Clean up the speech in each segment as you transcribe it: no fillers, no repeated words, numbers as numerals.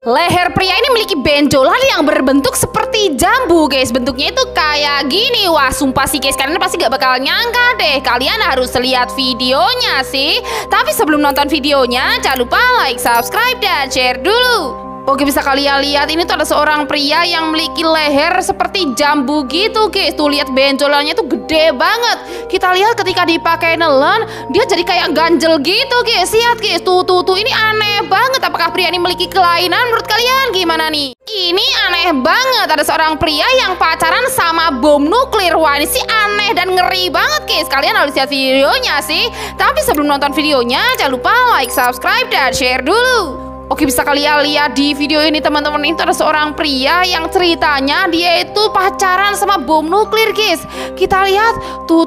Leher pria ini memiliki benjolan yang berbentuk seperti jambu, guys. Bentuknya itu kayak gini. Wah, sumpah sih, guys, kalian pasti gak bakal nyangka deh. Kalian harus lihat videonya sih. Tapi sebelum nonton videonya, jangan lupa like, subscribe, dan share dulu. Oke, bisa kalian lihat ini tuh ada seorang pria yang memiliki leher seperti jambu gitu, guys. Tuh lihat benjolannya tuh gede banget. Kita lihat ketika dipakai nelen, dia jadi kayak ganjel gitu, guys. Lihat, guys. Tuh ini aneh banget. Apakah pria ini memiliki kelainan? Menurut kalian gimana nih? Ini aneh banget. Ada seorang pria yang pacaran sama bom nuklir. Wah, ini sih aneh dan ngeri banget, guys. Kalian harus lihat videonya sih. Tapi sebelum nonton videonya, jangan lupa like, subscribe, dan share dulu. Oke, bisa kalian lihat di video ini, teman-teman, itu ada seorang pria yang ceritanya dia itu pacaran sama bom nuklir, guys. Kita lihat tuh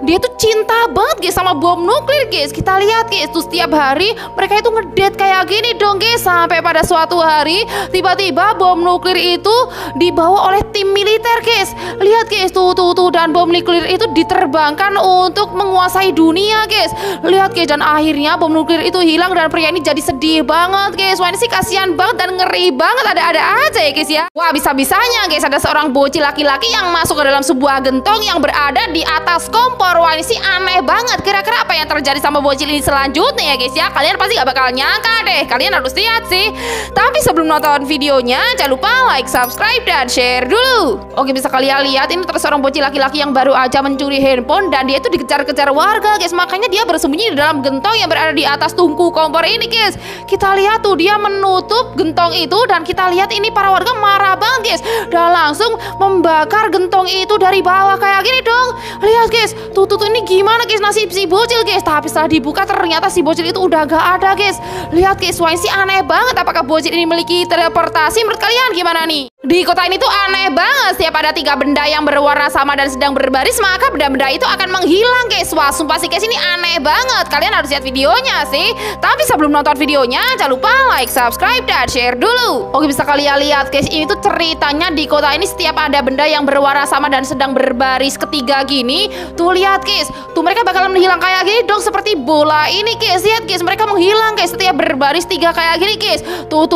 dia tuh cinta banget, guys, sama bom nuklir, guys. Kita lihat, guys, tuh setiap hari mereka itu ngedate kayak gini dong, guys. Sampai pada suatu hari tiba-tiba bom nuklir itu dibawa oleh tim militer, guys. Lihat, guys, tuh dan bom nuklir itu diterbangkan untuk menguasai dunia, guys. Lihat, guys, dan akhirnya bom nuklir itu hilang dan pria ini jadi sedih banget, guys. Wah, ini sih kasihan banget dan ngeri banget. Ada-ada aja ya, guys, ya. Wah, bisa-bisanya, guys, ada seorang bocil laki-laki yang masuk ke dalam sebuah gentong yang berada di atas kompor. Wah, ini sih aneh banget. Kira-kira apa yang terjadi sama bocil ini selanjutnya ya, guys, ya? Kalian pasti gak bakal nyangka deh. Kalian harus lihat sih. Tapi sebelum nonton videonya, jangan lupa like, subscribe, dan share dulu. Oke, bisa kalian lihat ini terus seorang bocil laki-laki yang baru aja mencuri handphone dan dia itu dikejar-kejar warga, guys. Makanya dia bersembunyi di dalam gentong yang berada di atas tungku kompor ini, guys. Kita lihat tuh dia menutup gentong itu dan kita lihat ini para warga marah banget, guys, dan langsung membakar gentong itu dari bawah kayak gini dong. Lihat, guys, tuh ini gimana, guys, nasib si bocil, guys. Tapi setelah dibuka ternyata si bocil itu udah gak ada, guys. Lihat, guys, wah, ini sih aneh banget. Apakah bocil ini memiliki teleportasi? Menurut kalian gimana nih? Di kota ini tuh aneh banget. Setiap ada 3 benda yang berwarna sama dan sedang berbaris, maka benda-benda itu akan menghilang, guys. Wah, sumpah sih, guys, ini aneh banget. Kalian harus lihat videonya sih. Tapi sebelum nonton videonya, jangan lupa like, subscribe, dan share dulu. Oke, bisa kalian lihat, guys, ini tuh ceritanya di kota ini setiap ada benda yang berwarna sama dan sedang berbaris ketiga gini. Tuh lihat, guys, tuh mereka bakalan menghilang kayak gini dong, seperti bola ini, guys. Lihat, guys, mereka menghilang, guys, setiap berbaris 3 kayak gini, guys. Tuh.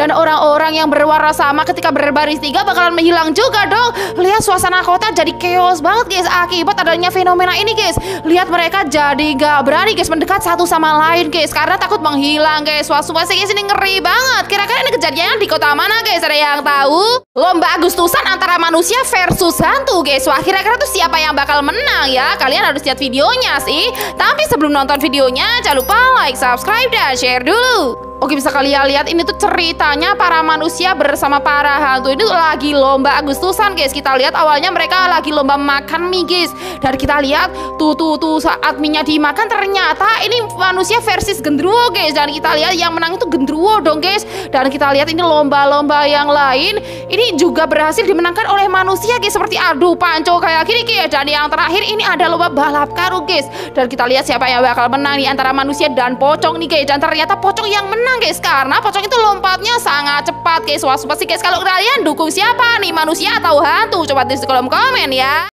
Dan orang-orang yang berwarna sama ketika berbaris 3 bakalan menghilang juga dong. Lihat, suasana kota jadi chaos banget, guys, akibat adanya fenomena ini, guys. Lihat, mereka jadi gak berani, guys, mendekat satu sama lain, guys, karena takut menghilang, guys. Wah, sumpah sih, guys, ini ngeri banget. Kira-kira ini kejadiannya di kota mana, guys? Ada yang tahu? Lomba Agustusan antara manusia versus hantu, guys. Wah, kira-kira tuh siapa yang bakal menang ya? Kalian harus lihat videonya sih. Tapi sebelum nonton videonya, jangan lupa like, subscribe, dan share dulu. Oke, bisa kalian lihat ini tuh ceritanya para manusia bersama para hantu ini tuh lagi lomba Agustusan, guys. Kita lihat awalnya mereka lagi lomba makan mie, guys. Dan kita lihat tuh saat mie-nya dimakan ternyata ini manusia versus genderuwo, guys. Dan kita lihat yang menang itu genderuwo dong, guys. Dan kita lihat ini lomba-lomba yang lain ini juga berhasil dimenangkan oleh manusia, guys, seperti adu panco kayak gini, guys. Dan yang terakhir ini ada lomba balap karung, guys. Dan kita lihat siapa yang bakal menang nih antara manusia dan pocong nih, guys. Dan ternyata pocong yang menang, guys, karena pocong itu lompatnya sangat cepat, guys. Wah, pasti, guys, kalau kalian dukung siapa nih, manusia atau hantu? Coba tulis di kolom komen ya.